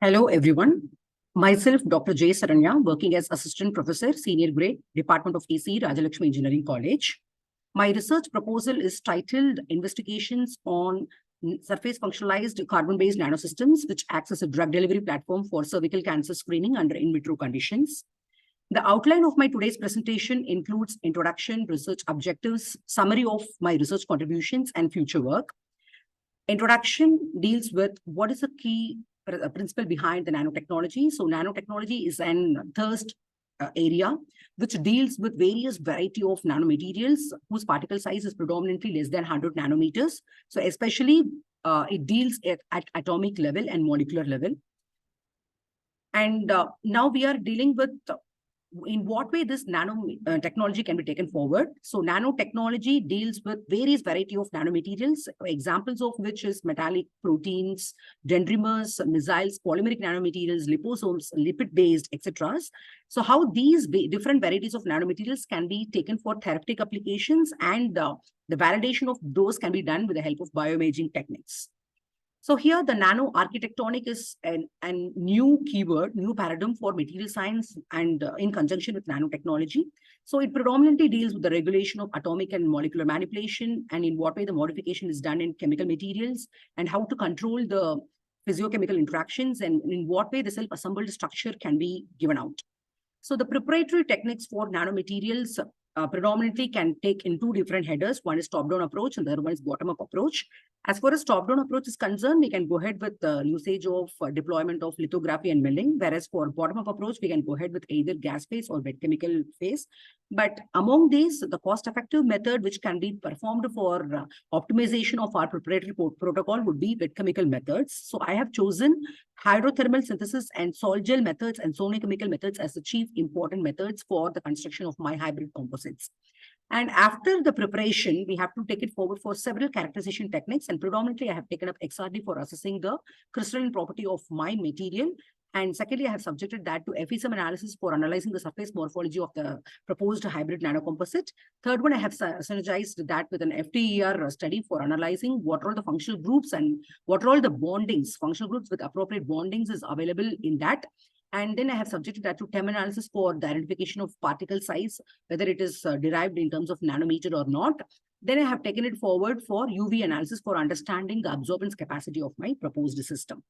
Hello, everyone. Myself, Dr. Saranya, working as Assistant Professor, Senior Grade, Department of AC, Rajalakshmi Engineering College. My research proposal is titled Investigations on Surface Functionalized Carbon-Based Nanosystems, which acts as a drug delivery platform for cervical cancer screening under in vitro conditions. The outline of my today's presentation includes introduction, research objectives, summary of my research contributions, and future work. Introduction deals with what is the key principle behind the nanotechnology. So nanotechnology is an thirst area which deals with various variety of nanomaterials whose particle size is predominantly less than 100 nanometers. So especially it deals at atomic level and molecular level. And now we are dealing with in what way this nanotechnology can be taken forward. So nanotechnology deals with various variety of nanomaterials, examples of which is metallic proteins, dendrimers, missiles, polymeric nanomaterials, liposomes, lipid-based, etc. So how these different varieties of nanomaterials can be taken for therapeutic applications, and the validation of those can be done with the help of bioimaging techniques. So here the nano architectonic is a new keyword, new paradigm for material science and in conjunction with nanotechnology. So it predominantly deals with the regulation of atomic and molecular manipulation, and in what way the modification is done in chemical materials, and how to control the physiochemical interactions, and in what way the self-assembled structure can be given out. So the proprietary techniques for nanomaterials predominantly can take in two different headers. One is top-down approach and the other one is bottom-up approach. As far as top-down approach is concerned, we can go ahead with the usage of deployment of lithography and milling, whereas for bottom-up approach, we can go ahead with either gas phase or wet chemical phase. But among these, the cost-effective method which can be performed for optimization of our proprietary protocol would be wet chemical methods. So I have chosen hydrothermal synthesis and sol gel methods and sonochemical methods as the chief important methods for the construction of my hybrid composites. And after the preparation, we have to take it forward for several characterization techniques. And predominantly, I have taken up XRD for assessing the crystalline property of my material. And secondly, I have subjected that to FESM analysis for analyzing the surface morphology of the proposed hybrid nanocomposite. Third one, I have synergized that with an FTER study for analyzing what are all the functional groups and what are all the bondings, functional groups with appropriate bondings is available in that. And then I have subjected that to TEM analysis for the identification of particle size, whether it is derived in terms of nanometer or not. Then I have taken it forward for UV analysis for understanding the absorbance capacity of my proposed system.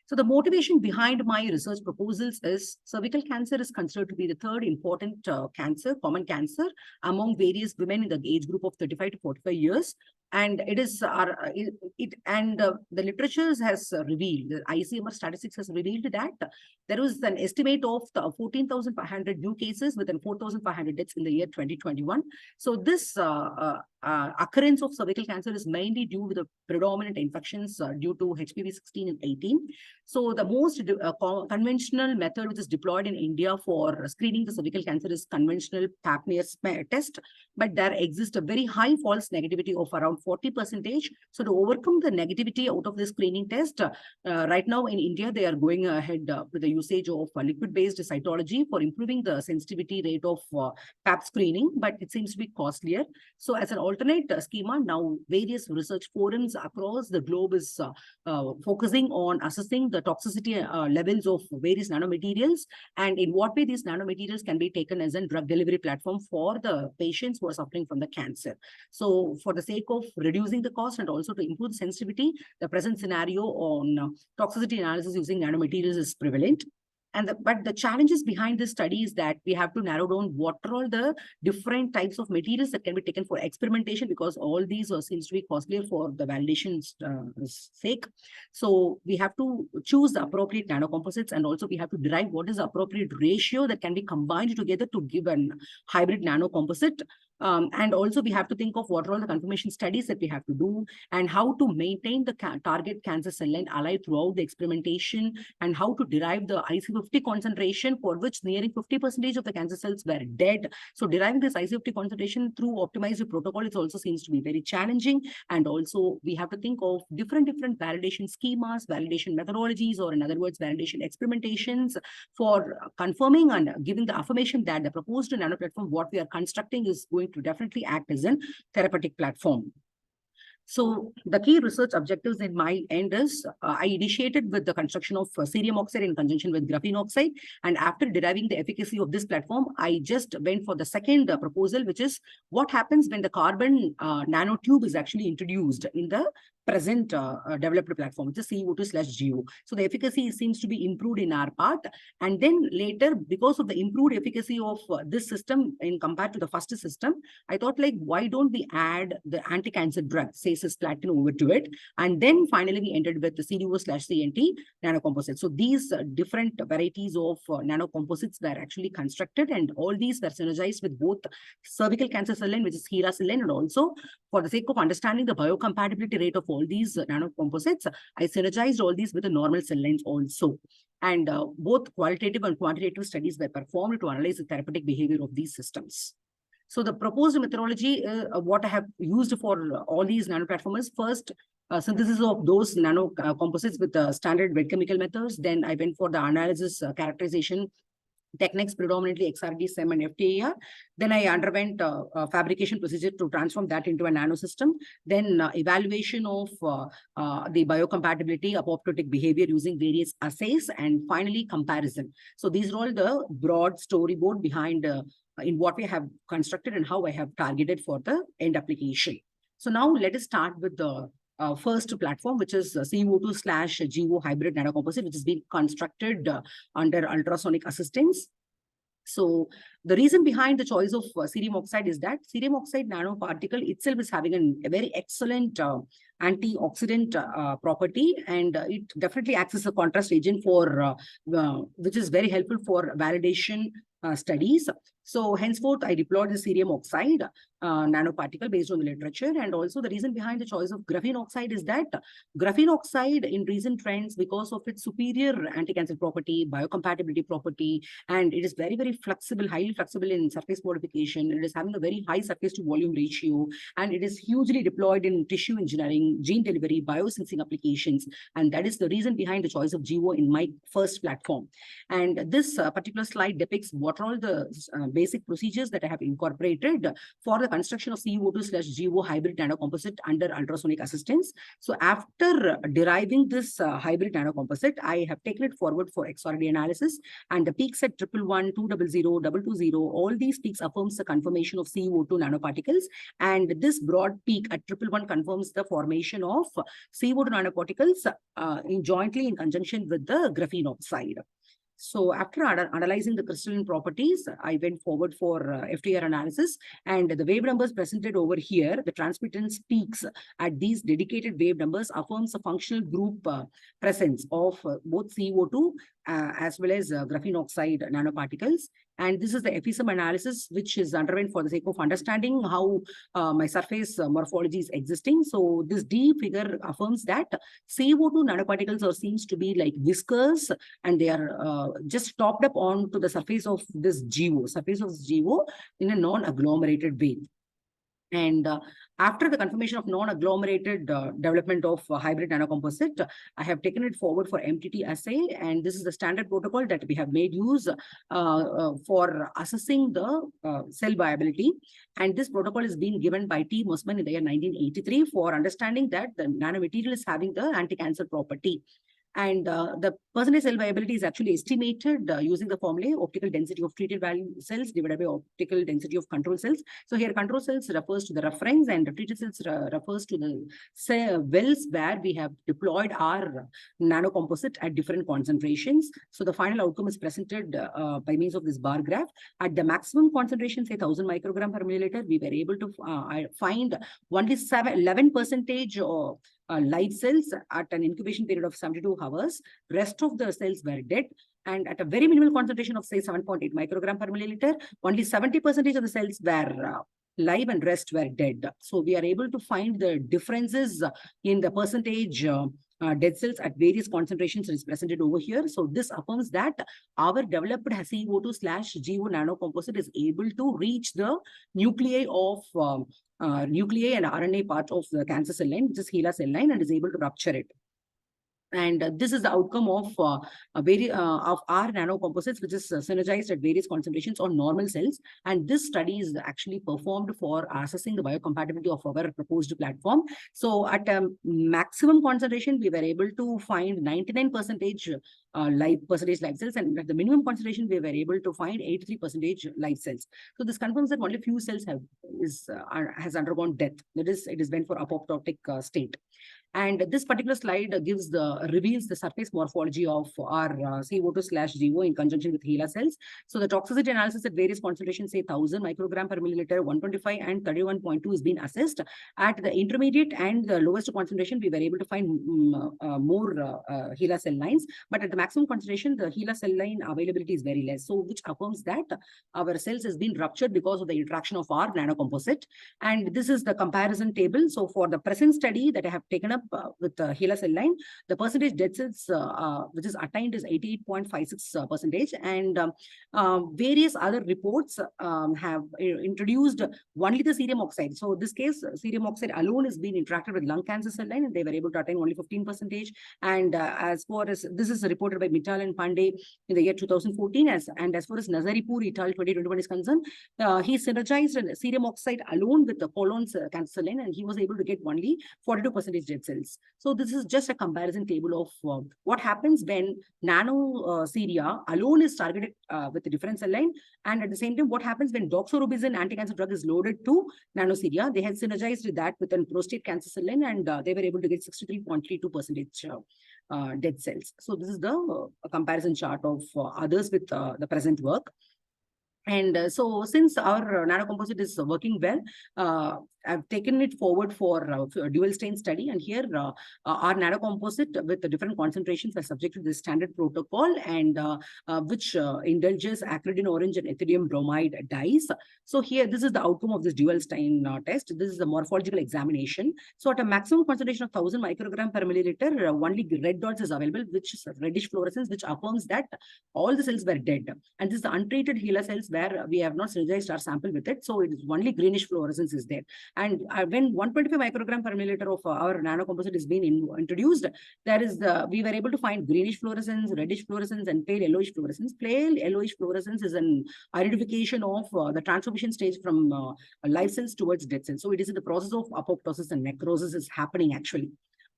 So the motivation behind my research proposals is cervical cancer is considered to be the third important common cancer among various women in the age group of 35 to 45 years. And it is the literature has revealed, the ICMR statistics has revealed that there was an estimate of 14,500 new cases within 4,500 deaths in the year 2021. So this occurrence of cervical cancer is mainly due to the predominant infections due to HPV 16 and 18. So the most conventional method which is deployed in India for screening the cervical cancer is conventional pap smear test, but there exists a very high false negativity of around 40%. So to overcome the negativity out of the screening test, right now in India, they are going ahead with the usage of liquid-based cytology for improving the sensitivity rate of pap screening, but it seems to be costlier. So as an alternate schema, now various research forums across the globe is focusing on assessing the toxicity levels of various nanomaterials, and in what way these nanomaterials can be taken as a drug delivery platform for the patients who are suffering from the cancer. So for the sake of reducing the cost and also to improve the sensitivity, the present scenario on toxicity analysis using nanomaterials is prevalent. But the challenges behind this study is that we have to narrow down what are all the different types of materials that can be taken for experimentation, because all these seems to be costlier for the validation's sake. So we have to choose the appropriate nanocomposites, and also we have to derive what is the appropriate ratio that can be combined together to give an hybrid nanocomposite. And also we have to think of what are all the confirmation studies that we have to do, and how to maintain the target cancer cell line alive throughout the experimentation, and how to derive the IC50 concentration, for which nearing 50% of the cancer cells were dead. So deriving this IC50 concentration through optimized protocol, it also seems to be very challenging. And also we have to think of different validation schemas, validation methodologies, or in other words, validation experimentations for confirming and giving the affirmation that the proposed nano platform, what we are constructing, is going to definitely act as a therapeutic platform. So the key research objectives in my end is I initiated with the construction of cerium oxide in conjunction with graphene oxide. And after deriving the efficacy of this platform, I just went for the second proposal, which is what happens when the carbon nanotube is actually introduced in the present developed platform, which is CO2/GO. So the efficacy seems to be improved in our part. And then later, because of the improved efficacy of this system in compared to the first system, I thought, like, why don't we add the anti-cancer drug, say cisplatin, over to it? And then finally, we ended with the CDO/CNT nanocomposites. So these different varieties of nanocomposites were actually constructed, and all these were synergized with both cervical cancer cell line, which is HeRA cell line, and also for the sake of understanding the biocompatibility rate of all these nanocomposites, I synergized all these with the normal cell lines also. And both qualitative and quantitative studies were performed to analyze the therapeutic behavior of these systems. So the proposed methodology, what I have used for all these nanoplatforms, first, synthesis of those nanocomposites with standard wet chemical methods. Then I went for the analysis characterization techniques, predominantly XRD, SEM, and FTAR. Then I underwent fabrication procedure to transform that into a nanosystem. Then evaluation of the biocompatibility, apoptotic behavior using various assays, and finally comparison. So these are all the broad storyboard behind in what we have constructed and how I have targeted for the end application. So now let us start with the first platform, which is CO2/GO hybrid nanocomposite, which has been constructed under ultrasonic assistance. So the reason behind the choice of cerium oxide is that cerium oxide nanoparticle itself is having a very excellent antioxidant property, and it definitely acts as a contrast agent for which is very helpful for validation studies. So henceforth, I deployed the cerium oxide nanoparticle based on the literature. And also the reason behind the choice of graphene oxide is that graphene oxide in recent trends, because of its superior anti-cancer property, biocompatibility property, and it is very, very flexible, highly flexible in surface modification. It is having a very high surface to volume ratio, and it is hugely deployed in tissue engineering, gene delivery, biosensing applications. And that is the reason behind the choice of GO in my first platform. And this particular slide depicts what are all the basic procedures that I have incorporated for the construction of CO2/GO hybrid nanocomposite under ultrasonic assistance. So after deriving this hybrid nanocomposite, I have taken it forward for XRD analysis, and the peaks at 111, 200, 220, all these peaks affirms the confirmation of CO2 nanoparticles. And this broad peak at 111 confirms the formation of CO2 nanoparticles jointly in conjunction with the graphene oxide. So after analyzing the crystalline properties, I went forward for FTR analysis, and the wave numbers presented over here, the transmittance peaks at these dedicated wave numbers affirms a functional group presence of both CO2 as well as graphene oxide nanoparticles. And this is the FESM analysis, which is underwent for the sake of understanding how my surface morphology is existing. So this D figure affirms that CO2 nanoparticles are seems to be like whiskers, and they are just topped up onto the surface of this GO in a non-agglomerated way. And after the confirmation of non-agglomerated development of hybrid nanocomposite, I have taken it forward for MTT assay. And this is the standard protocol that we have made use for assessing the cell viability. And this protocol is being given by T. Mossman in the year 1983 for understanding that the nanomaterial is having the anti-cancer property. And the percentage cell viability is actually estimated using the formula optical density of treated value cells divided by optical density of control cells. So here control cells refers to the reference, and the treated cells refers to the wells where we have deployed our nanocomposite at different concentrations. So the final outcome is presented by means of this bar graph. At the maximum concentration, say 1000 microgram per milliliter, we were able to find only 11% live cells at an incubation period of 72 hours. Rest of the cells were dead. And at a very minimal concentration of, say, 7.8 microgram per milliliter, only 70% of the cells were live and rest were dead. So we are able to find the differences in the percentage dead cells at various concentrations is presented over here. So this affirms that our developed CO2/GO nanocomposite is able to reach the nuclei of nuclei and RNA part of the cancer cell line, which is HeLa cell line, and is able to rupture it. And this is the outcome of of our nanocomposites, which is synergized at various concentrations on normal cells. And this study is actually performed for assessing the biocompatibility of our proposed platform. So at a maximum concentration, we were able to find 99% live cells, and at the minimum concentration, we were able to find 83% live cells. So this confirms that only few cells has undergone death. That is, it is went for apoptotic state. And this particular slide reveals the surface morphology of our CO2/GO in conjunction with HeLa cells. So the toxicity analysis at various concentrations, say 1000 microgram per milliliter, 125 and 31.2 is being assessed. At the intermediate and the lowest concentration, we were able to find more HeLa cell lines. But at the maximum concentration, the HeLa cell line availability is very less. So which affirms that our cells has been ruptured because of the interaction of our nanocomposite. And this is the comparison table. So for the present study that I have taken up with the HeLa cell line, the percentage dead cells which is attained is 88.56%. And various other reports have introduced only the cerium oxide. So in this case, cerium oxide alone has been interacted with lung cancer cell line, and they were able to attain only 15%. And as far as this is reported by Mittal and Pandey in the year 2014, as far as Nazaripour et al. 2021 is concerned, he synergized cerium oxide alone with the colon's cancer cell line, and he was able to get only 42% dead cells. So this is just a comparison table of what happens when nanoceria alone is targeted with a different cell line, and at the same time, what happens when doxorubicin anti-cancer drug is loaded to nanoceria. They had synergized that with a prostate cancer cell line, and they were able to get 63.32% dead cells. So this is the comparison chart of others with the present work. And so since our nanocomposite is working well, I've taken it forward for a dual stain study. And here our nanocomposite with the different concentrations are subject to the standard protocol, and which indulges acridine orange and ethidium bromide dyes. So here, this is the outcome of this dual stain test. This is the morphological examination. So at a maximum concentration of 1000 microgram per milliliter, only red dots is available, which is reddish fluorescence, which affirms that all the cells were dead. And this is the untreated HeLa cells where we have not synergized our sample with it. So it is only greenish fluorescence is there. And when 125 microgram per milliliter of our nanocomposite is being introduced, we were able to find greenish fluorescence, reddish fluorescence, and pale yellowish fluorescence. Pale yellowish fluorescence is an identification of the transformation stage from live cells towards dead cells. So it is in the process of apoptosis and necrosis is happening actually.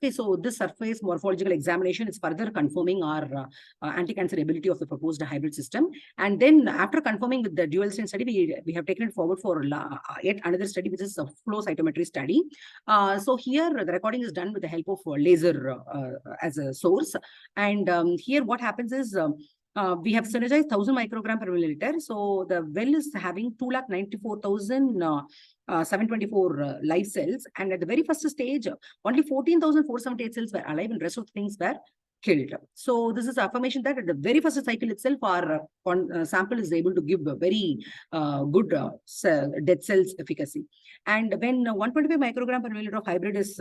Okay, so this surface morphological examination is further confirming our anti-cancer ability of the proposed hybrid system. And then after confirming with the dual stain study, we have taken it forward for yet another study, which is a flow cytometry study. So here the recording is done with the help of laser as a source. And here what happens is we have synergized 1000 microgram per milliliter. So the well is having 294,724 live cells. And at the very first stage, only 14,478 cells were alive, and rest of the things were killed. So this is affirmation that at the very first cycle itself, our sample is able to give a very good dead cells efficacy. And when 125 microgram per milliliter of hybrid is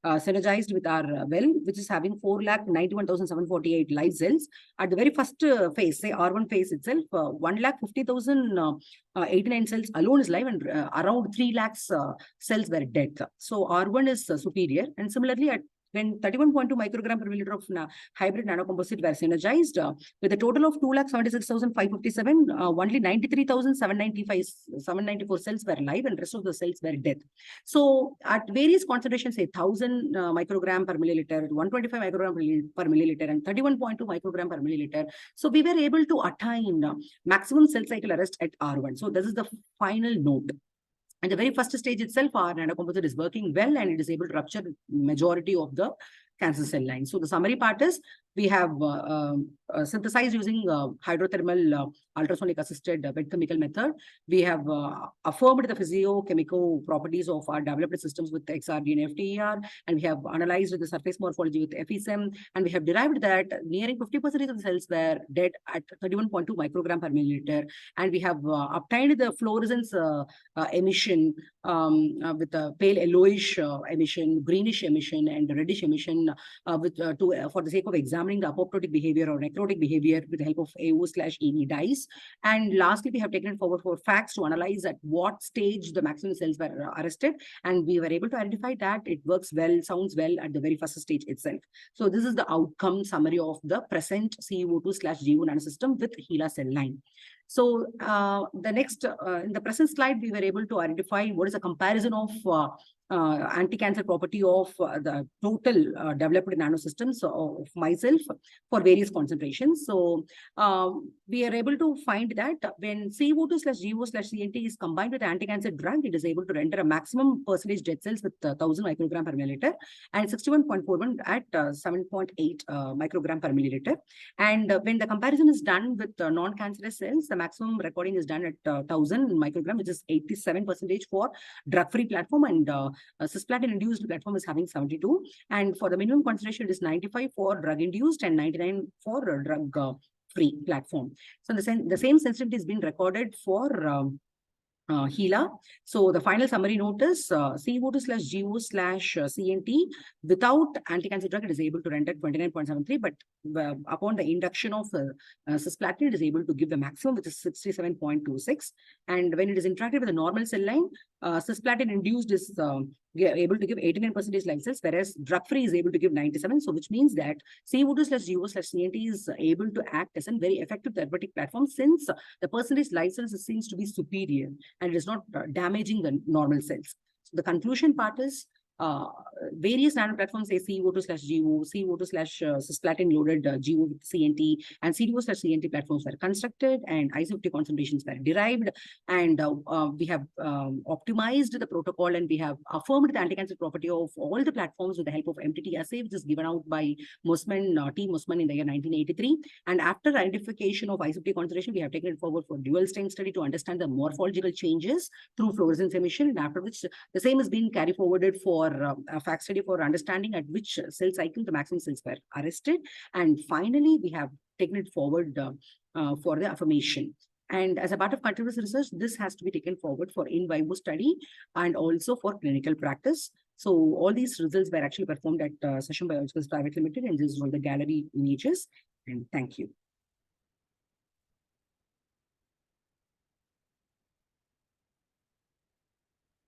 synergized with our well, which is having 491,748 live cells, at the very first phase, say R1 phase itself, 150,089 cells alone is live, and around 3 lakhs cells were dead. So R1 is superior. And similarly, when 31.2 microgram per milliliter of hybrid nanocomposite were synergized with a total of 276,557, only 93,794 cells were live, and rest of the cells were dead. So at various concentrations, say 1000 microgram per milliliter, 125 microgram per milliliter, and 31.2 microgram per milliliter. So we were able to attain maximum cell cycle arrest at R1. So this is the final note. And the very first stage itself, our nanocomposite is working well, and it is able to rupture majority of the cancer cell lines. So the summary part is we have synthesized using hydrothermal ultrasonic assisted wet chemical method. We have affirmed the physiochemical properties of our developed systems with XRD and FTER, and we have analyzed the surface morphology with FESM, and we have derived that nearing 50% of the cells were dead at 31.2 microgram per milliliter, and we have obtained the fluorescence emission with a pale yellowish emission, greenish emission, and reddish emission for the sake of examining examining the apoptotic behavior or necrotic behavior with the help of AO/ED dyes. And lastly, we have taken it forward for facts to analyze at what stage the maximum cells were arrested. And we were able to identify that it works well, sounds well at the very first stage itself. So this is the outcome summary of the present CO2/GO nanosystem with HeLa cell line. So the next, in the present slide, we were able to identify what is a comparison of anti-cancer property of the total developed nanosystems of myself for various concentrations. So we are able to find that when CO2/GO/CNT is combined with anti-cancer drug, it is able to render a maximum percentage dead cells with 1000 microgram per milliliter and 61.41 at 7.8 microgram per milliliter. And when the comparison is done with non-cancerous cells, the maximum recording is done at 1000 microgram, which is 87% for drug-free platform, and cisplatin-induced platform is having 72. And for the minimum concentration, it is 95 for drug-induced and 99 for drug-free platform. So the same sensitivity has been recorded for HeLa. So the final summary note is CO2/GO/CNT without anti-cancer drug, it is able to render 29.73, but upon the induction of cisplatin, it is able to give the maximum, which is 67.26. And when it is interacted with the normal cell line, cisplatin induced is able to give 89% live cells, whereas drug-free is able to give 97. So which means that CO2/GO/CNT is able to act as a very effective therapeutic platform, since the percentage live cells seems to be superior and it is not damaging the normal cells. So the conclusion part is various nanoplatforms say CO2/GO, CO2/cisplatin loaded GO with CNT, and CO2/CNT platforms were constructed and IC50 concentrations were derived. And we have optimized the protocol, and we have affirmed the anti-cancer property of all the platforms with the help of MTT assay, which is given out by Mossman, T. Mossman in the year 1983. And after identification of IC50 concentration, we have taken it forward for dual stain study to understand the morphological changes through fluorescence emission, and after which the same has been carried forwarded for a fact study for understanding at which cell cycle the maximum cells were arrested. And finally, we have taken it forward for the affirmation. And as a part of continuous research, this has to be taken forward for in vivo study and also for clinical practice. So all these results were actually performed at Session Biologicals Private Limited, and this is all the gallery images. And thank you.